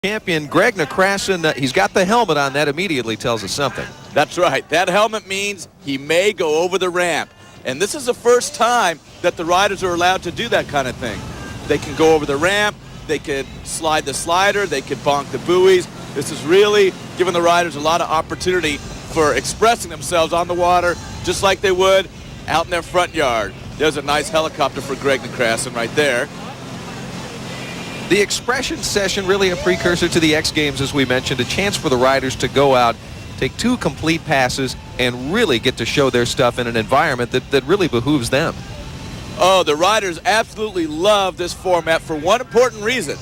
Champion Greg Nekrasson, he's got the helmet on. That immediately tells us something. That's right. That helmet means he may go over the ramp. And this is the first time that the riders are allowed to do that kind of thing. They can go over the ramp, they could slide the slider, they could bonk the buoys. This is really giving the riders a lot of opportunity for expressing themselves on the water just like they would out in their front yard. There's a nice helicopter for Greg Nekrasson right there. The expression session, really a precursor to the X Games, as we mentioned, a chance for the riders to go out, take 2 complete passes, and really get to show their stuff in an environment that really behooves them. Oh, the riders absolutely love this format for one important reason.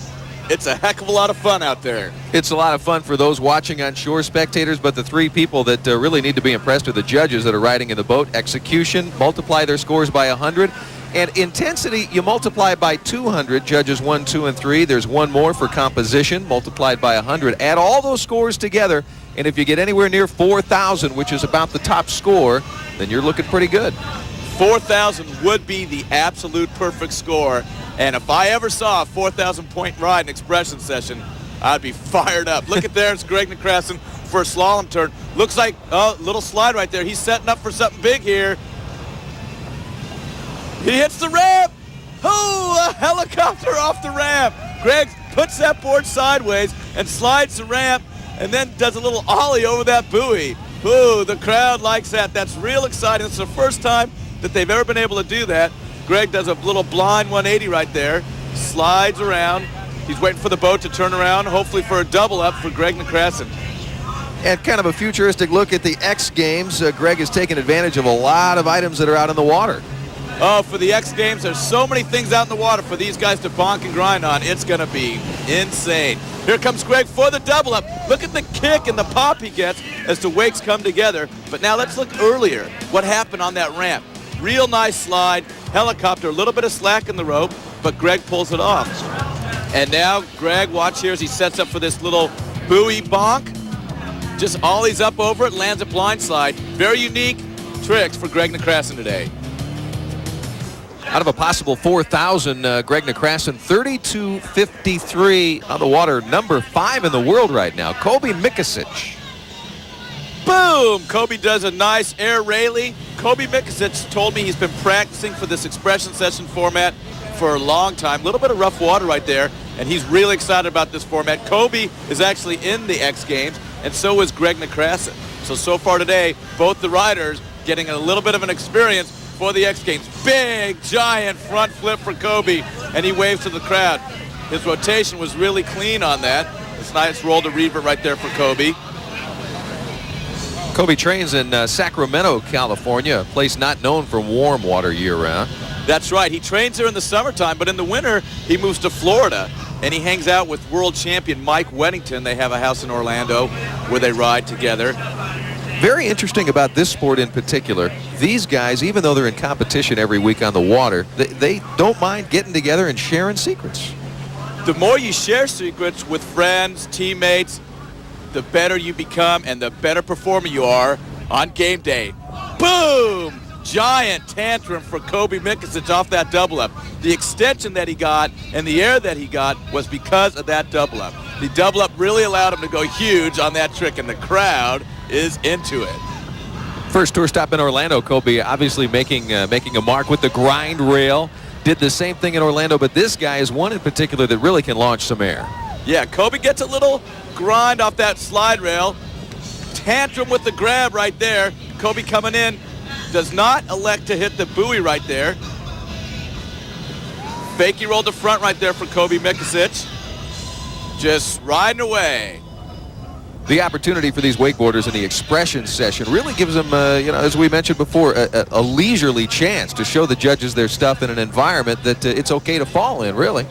It's a heck of a lot of fun out there. It's a lot of fun for those watching on shore, spectators, but the 3 people that really need to be impressed are the judges that are riding in the boat. Execution, multiply their scores by 100. And intensity, you multiply by 200, judges 1, 2, and 3. There's one more for composition, multiplied by 100. Add all those scores together, and if you get anywhere near 4,000, which is about the top score, then you're looking pretty good. 4,000 would be the absolute perfect score. And if I ever saw a 4,000-point ride in expression session, I'd be fired up. Look at there's Greg Nekrasson for a slalom turn. Looks like, oh, little slide right there. He's setting up for something big here. He hits the ramp. Oh, a helicopter off the ramp. Greg puts that board sideways and slides the ramp and then does a little ollie over that buoy. Ooh, the crowd likes that. That's real exciting. It's the first time that they've ever been able to do that. Greg does a little blind 180 right there, slides around. He's waiting for the boat to turn around, hopefully for a double up for Greg Nekrasson. And kind of a futuristic look at the X Games. Greg has taken advantage of a lot of items that are out in the water. Oh, for the X Games, there's so many things out in the water for these guys to bonk and grind on. It's going to be insane. Here comes Greg for the double up. Look at the kick and the pop he gets as the wakes come together. But now let's look earlier. What happened on that ramp? Real nice slide, helicopter, a little bit of slack in the rope, but Greg pulls it off. And now Greg, watch here as he sets up for this little buoy bonk. Just ollies up over it, lands a blind slide. Very unique tricks for Greg Nekrasson today. Out of a possible 4,000, Greg Nekrasson, 32.53 on the water, number 5 in the world right now. Colby Mckissick. Boom! Colby does a nice air railie. Colby Mckissick told me he's been practicing for this expression session format for a long time. A little bit of rough water right there, and he's really excited about this format. Colby is actually in the X Games, and so is Greg Nekrasson. So far today, both the riders getting a little bit of an experience for the X Games. Big, giant front flip for Colby, and he waves to the crowd. His rotation was really clean on that. It's nice roll to revert right there for Colby. Colby trains in Sacramento, California, a place not known for warm water year-round. That's right. He trains there in the summertime, but in the winter, he moves to Florida, and he hangs out with world champion Mike Weddington. They have a house in Orlando where they ride together. Very interesting about this sport in particular, these guys, even though they're in competition every week on the water, they don't mind getting together and sharing secrets. The more you share secrets with friends, teammates, the better you become and the better performer you are on game day. Boom! Giant tantrum for Colby Mckissick off that double up. The extension that he got and the air that he got was because of that double up. The double up really allowed him to go huge on that trick, and the crowd is into it. First tour stop in Orlando, Colby obviously making a mark with the grind rail. Did the same thing in Orlando, but this guy is one in particular that really can launch some air. Yeah, Colby gets a little grind off that slide rail. Tantrum with the grab right there. Colby coming in, does not elect to hit the buoy right there. Fakey rolled the front right there for Colby Mckissick. Just riding away. The opportunity for these wakeboarders in the expression session really gives them, as we mentioned before, a leisurely chance to show the judges their stuff in an environment that it's okay to fall in, really.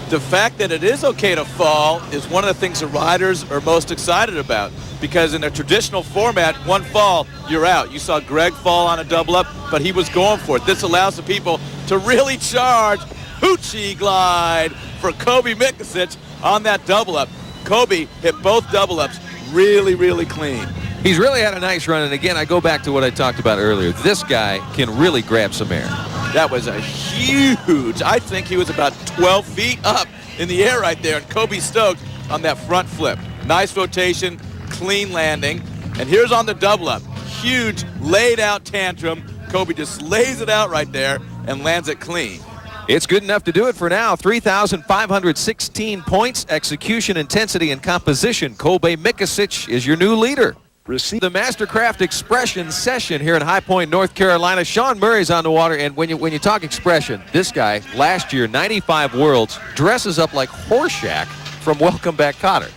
The fact that it is okay to fall is one of the things the riders are most excited about, because in a traditional format, one fall, you're out. You saw Greg fall on a double up, but he was going for it. This allows the people to really charge. Hoochie glide for Colby Mckissick on that double up. Colby hit both double ups really, really clean. He's really had a nice run, and again, I go back to what I talked about earlier. This guy can really grab some air. That was a huge, I think he was about 12 feet up in the air right there, and Colby stoked on that front flip. Nice rotation, clean landing. And here's on the double up. Huge laid out tantrum. Colby just lays it out right there and lands it clean. It's good enough to do it for now. 3,516 points, execution, intensity, and composition. Colby Mckissick is your new leader. Receive the Mastercraft Expression session here in High Point, North Carolina. Shaun Murray's on the water, and when you talk expression, this guy, last year, 95 Worlds, dresses up like Horseshack from Welcome Back Kotter.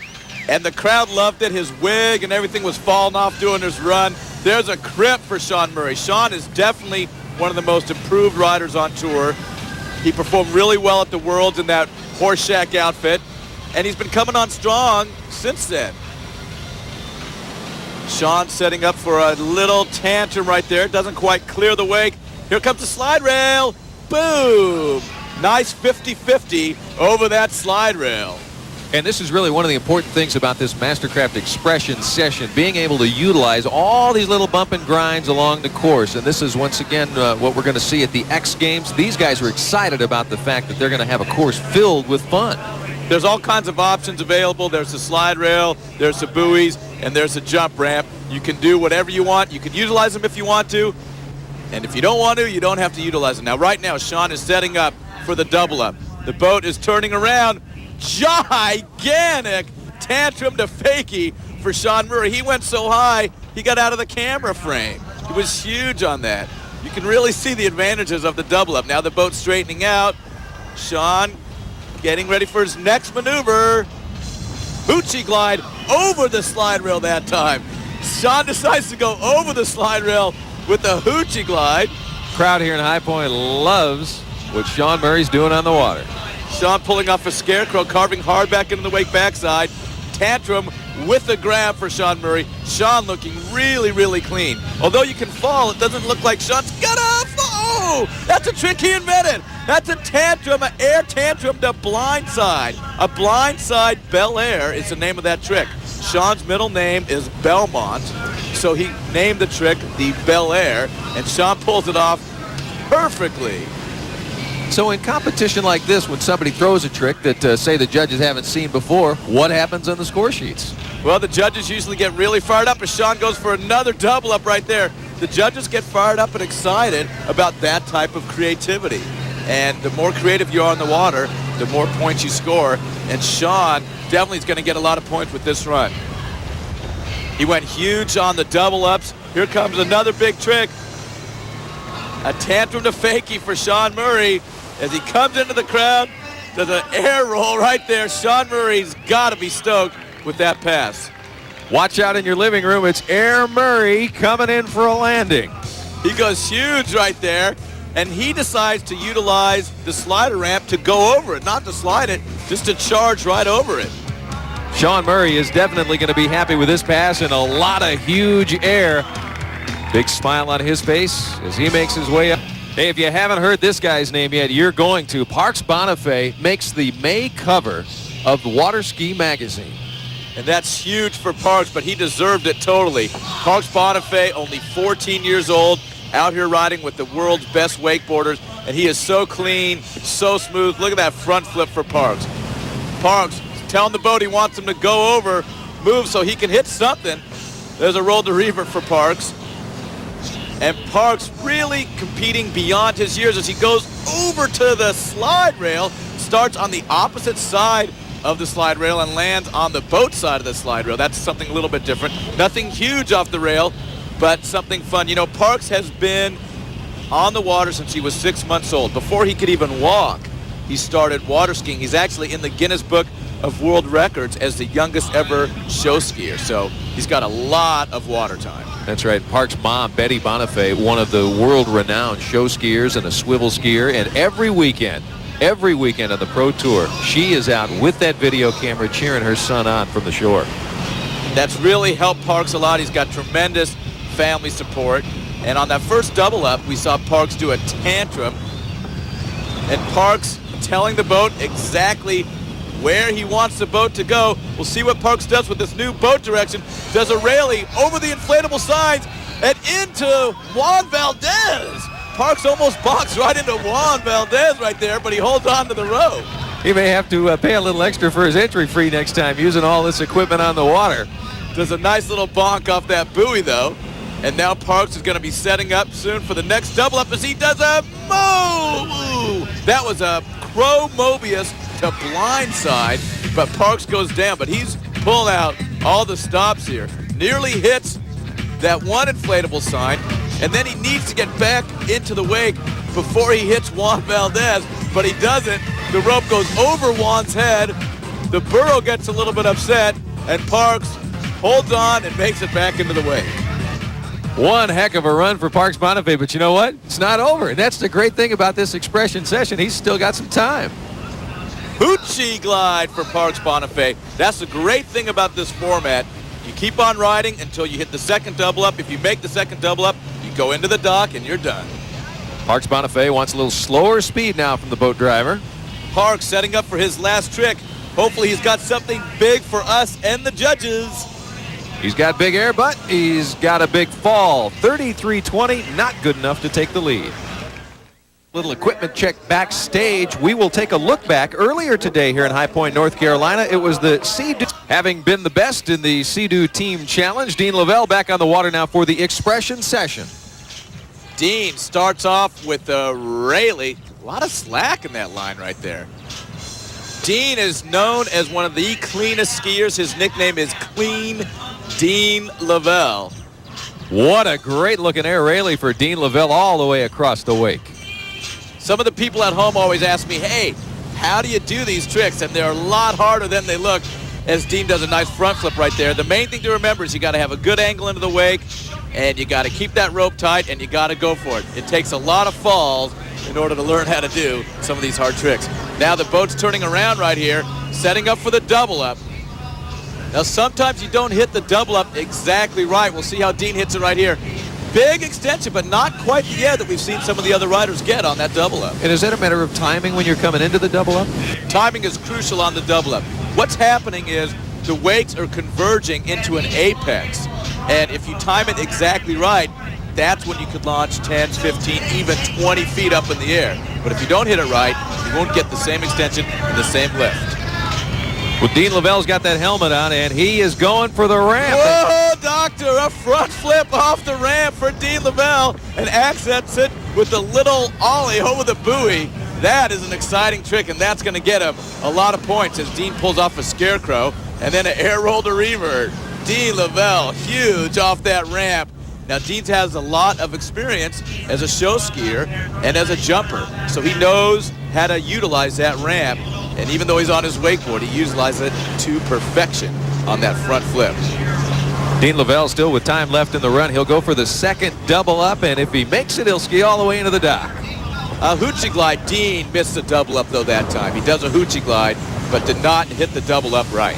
And the crowd loved it. His wig and everything was falling off doing his run. There's a crip for Shaun Murray. Shaun is definitely one of the most improved riders on tour. He performed really well at the Worlds in that Horseshack outfit, and he's been coming on strong since then. Shaun setting up for a little tantrum right there. Doesn't quite clear the wake. Here comes the slide rail. Boom! Nice 50-50 over that slide rail. And this is really one of the important things about this Mastercraft Expression session, being able to utilize all these little bump and grinds along the course. And this is, once again, what we're going to see at the X Games. These guys are excited about the fact that they're going to have a course filled with fun. There's all kinds of options available. There's the slide rail, there's the buoys, and there's a jump ramp. You can do whatever you want. You can utilize them if you want to. And if you don't want to, you don't have to utilize them. Now, right now, Shaun is setting up for the double up. The boat is turning around. Gigantic tantrum to fakie for Shaun Murray. He went so high, he got out of the camera frame. He was huge on that. You can really see the advantages of the double up. Now the boat's straightening out. Shaun getting ready for his next maneuver. Hoochie glide over the slide rail that time. Shaun decides to go over the slide rail with the hoochie glide. Crowd here in High Point loves what Shaun Murray's doing on the water. Shaun pulling off a scarecrow, carving hard back into the wake backside. Tantrum with the grab for Shaun Murray. Shaun looking really, really clean. Although you can fall, it doesn't look like Shaun's gonna fall. That's a trick he invented. That's a tantrum, an air tantrum to blindside. A blindside Bel Air is the name of that trick. Shaun's middle name is Belmont, so he named the trick the Bel Air, and Shaun pulls it off perfectly. So in competition like this, when somebody throws a trick that, say, the judges haven't seen before, what happens on the score sheets? Well, the judges usually get really fired up as Shaun goes for another double up right there. The judges get fired up and excited about that type of creativity. And the more creative you are on the water, the more points you score. And Shaun definitely is going to get a lot of points with this run. He went huge on the double ups. Here comes another big trick. A tantrum to fakie for Shaun Murray. As he comes into the crowd, does an air roll right there. Shaun Murray's got to be stoked with that pass. Watch out in your living room. It's Air Murray coming in for a landing. He goes huge right there, and he decides to utilize the slider ramp to go over it, not to slide it, just to charge right over it. Shaun Murray is definitely going to be happy with this pass and a lot of huge air. Big smile on his face as he makes his way up. Hey, if you haven't heard this guy's name yet, you're going to. Parks Bonifay makes the May cover of Water Ski Magazine. And that's huge for Parks, but he deserved it totally. Parks Bonifay, only 14 years old, out here riding with the world's best wakeboarders, and he is so clean, so smooth. Look at that front flip for Parks. Parks telling the boat he wants him to go over, move so he can hit something. There's a roll to revert for Parks. And Parks really competing beyond his years as he goes over to the slide rail, starts on the opposite side of the slide rail and lands on the boat side of the slide rail. That's something a little bit different. Nothing huge off the rail, but something fun. You know, Parks has been on the water since he was 6 months old. Before he could even walk, he started water skiing. He's actually in the Guinness Book of World Records as the youngest ever show skier. So he's got a lot of water time. That's right. Parks' mom, Betty Bonifay, one of the world-renowned show skiers and a swivel skier. And every weekend on the Pro Tour, she is out with that video camera cheering her son on from the shore. That's really helped Parks a lot. He's got tremendous family support. And on that first double up, we saw Parks do a tantrum. And Parks telling the boat exactly where he wants the boat to go. We'll see what Parks does with this new boat direction. Does a railie over the inflatable signs and into Juan Valdez. Parks almost boxed right into Juan Valdez right there, but he holds on to the rope. He may have to pay a little extra for his entry fee next time using all this equipment on the water. Does a nice little bonk off that buoy, though. And now Parks is going to be setting up soon for the next double up as he does a move. That was a Crow Mobius to blindside, but Parks goes down. But he's pulling out all the stops here. Nearly hits that one inflatable sign, and then he needs to get back into the wake before he hits Juan Valdez, but he doesn't. The rope goes over Juan's head. The burro gets a little bit upset, and Parks holds on and makes it back into the wake. One heck of a run for Parks Bonifay, but you know what? It's not over. And that's the great thing about this expression session. He's still got some time. Hoochie glide for Parks Bonifay. That's the great thing about this format. You keep on riding until you hit the second double up. If you make the second double up, you go into the dock and you're done. Parks Bonifay wants a little slower speed now from the boat driver. Parks setting up for his last trick. Hopefully he's got something big for us and the judges. He's got big air, but he's got a big fall. 33-20, not good enough to take the lead. Little equipment check backstage. We will take a look back. Earlier today here in High Point, North Carolina, it was the Sea-Doo. Having been the best in the Sea-Doo Team Challenge, Dean Lavelle back on the water now for the expression session. Dean starts off with a Rayleigh. A lot of slack in that line right there. Dean is known as one of the cleanest skiers. His nickname is Clean Dean Lavelle. What a great looking air Rayleigh for Dean Lavelle all the way across the wake. Some of the people at home always ask me, hey, how do you do these tricks? And they're a lot harder than they look, as Dean does a nice front flip right there. The main thing to remember is you got to have a good angle into the wake, and you got to keep that rope tight, and you got to go for it. It takes a lot of falls in order to learn how to do some of these hard tricks. Now the boat's turning around right here, setting up for the double up. Now sometimes you don't hit the double up exactly right. We'll see how Dean hits it right here. Big extension, but not quite the air that we've seen some of the other riders get on that double up. And is that a matter of timing when you're coming into the double up? Timing is crucial on the double up. What's happening is the wakes are converging into an apex. And if you time it exactly right, that's when you could launch 10, 15, even 20 feet up in the air. But if you don't hit it right, you won't get the same extension and the same lift. Well, Dean Lavelle's got that helmet on, and he is going for the ramp. Whoa, Doctor, a front flip off the ramp for Dean Lavelle and accents it with a little ollie over the buoy. That is an exciting trick, and that's going to get him a lot of points as Dean pulls off a scarecrow and then an air roll to revert. Dean Lavelle, huge off that ramp. Now, Dean has a lot of experience as a show skier and as a jumper, so he knows how to utilize that ramp. And even though he's on his wakeboard, he utilizes it to perfection on that front flip. Dean Lavelle still with time left in the run. He'll go for the second double up, and if he makes it, he'll ski all the way into the dock. A hoochie glide. Dean missed the double up, though, that time. He does a hoochie glide, but did not hit the double up right.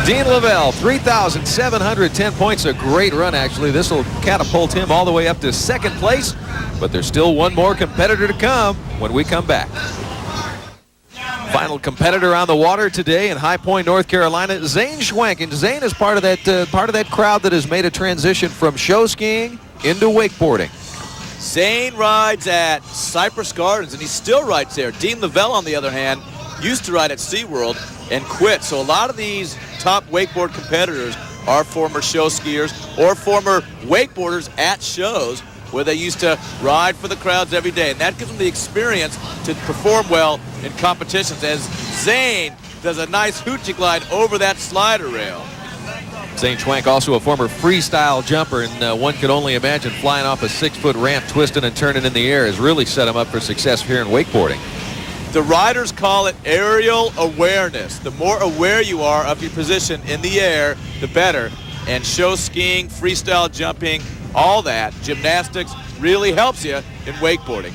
Dean Lavelle, 3,710 points. A great run, actually. This will catapult him all the way up to second place, but there's still one more competitor to come when we come back. Final competitor on the water today in High Point, North Carolina, Zheng Shuang. And Zheng is part of that crowd that has made a transition from show skiing into wakeboarding. Zheng rides at Cypress Gardens, and he still rides there. Dean Lavelle, on the other hand, used to ride at SeaWorld and quit. So a lot of these top wakeboard competitors are former show skiers or former wakeboarders at shows where they used to ride for the crowds every day. And that gives them the experience to perform well in competitions, as Zheng does a nice hoochie glide over that slider rail. Zheng Shuang, also a former freestyle jumper, and one could only imagine flying off a 6-foot ramp, twisting and turning in the air has really set him up for success here in wakeboarding. The riders call it aerial awareness. The more aware you are of your position in the air, the better. And show skiing, freestyle jumping, all that, gymnastics, really helps you in wakeboarding.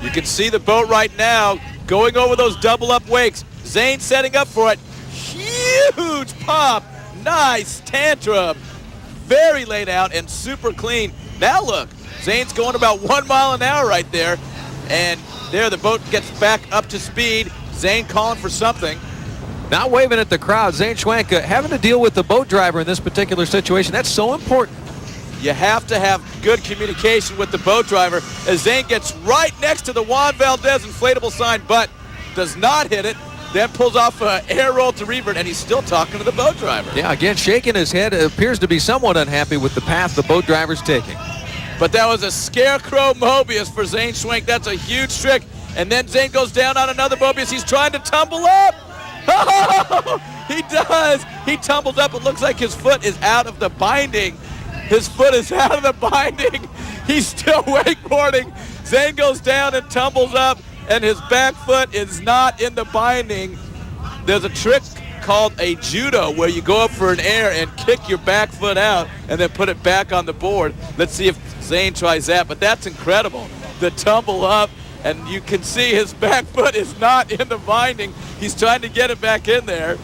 You can see the boat right now going over those double up wakes. Zheng setting up for it. Huge pop. Nice tantrum. Very laid out and super clean. Now look, Zane's going about 1 mile an hour right there. And there the boat gets back up to speed. Zane calling for something. Not waving at the crowd. Zheng Shuang having to deal with the boat driver in this particular situation. That's so important. You have to have good communication with the boat driver as Zane gets right next to the Juan Valdez inflatable sign, but does not hit it, then pulls off an air roll to revert, and he's still talking to the boat driver. Yeah, again, shaking his head, appears to be somewhat unhappy with the path the boat driver's taking. But that was a scarecrow Mobius for Zheng Shuang. That's a huge trick. And then Zheng goes down on another Mobius. He's trying to tumble up. Oh, he does. He tumbled up. It looks like his foot is out of the binding. His foot is out of the binding. He's still wakeboarding. Zheng goes down and tumbles up, and his back foot is not in the binding. There's a trick called a judo where you go up for an air and kick your back foot out and then put it back on the board. Let's see if Zheng tries that, but that's incredible. The tumble up, and you can see his back foot is not in the binding. He's trying to get it back in there,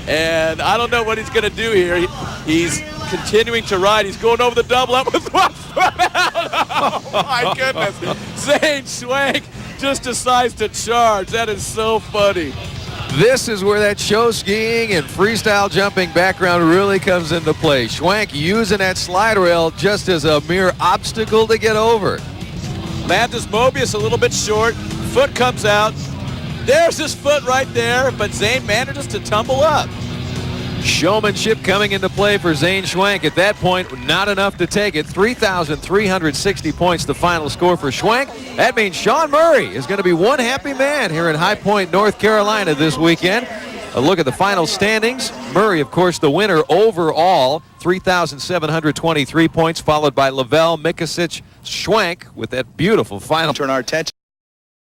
and I don't know what he's going to do here. He's continuing to ride. He's going over the double up with one foot out. Oh, my goodness. Zheng Shuang just decides to charge. That is so funny. This is where that show skiing and freestyle jumping background really comes into play. Shuang using that slide rail just as a mere obstacle to get over. Landis Mobius a little bit short. Foot comes out. There's his foot right there, but Zheng manages to tumble up. Showmanship coming into play for Zheng Shuang. At that point, not enough to take it. 3,360 points, the final score for Shuang. That means Shaun Murray is going to be one happy man here in High Point, North Carolina this weekend. A look at the final standings. Murray, of course, the winner overall, 3,723 points, followed by Lavelle, Mikkas, Shuang with that beautiful final. Turn our attention.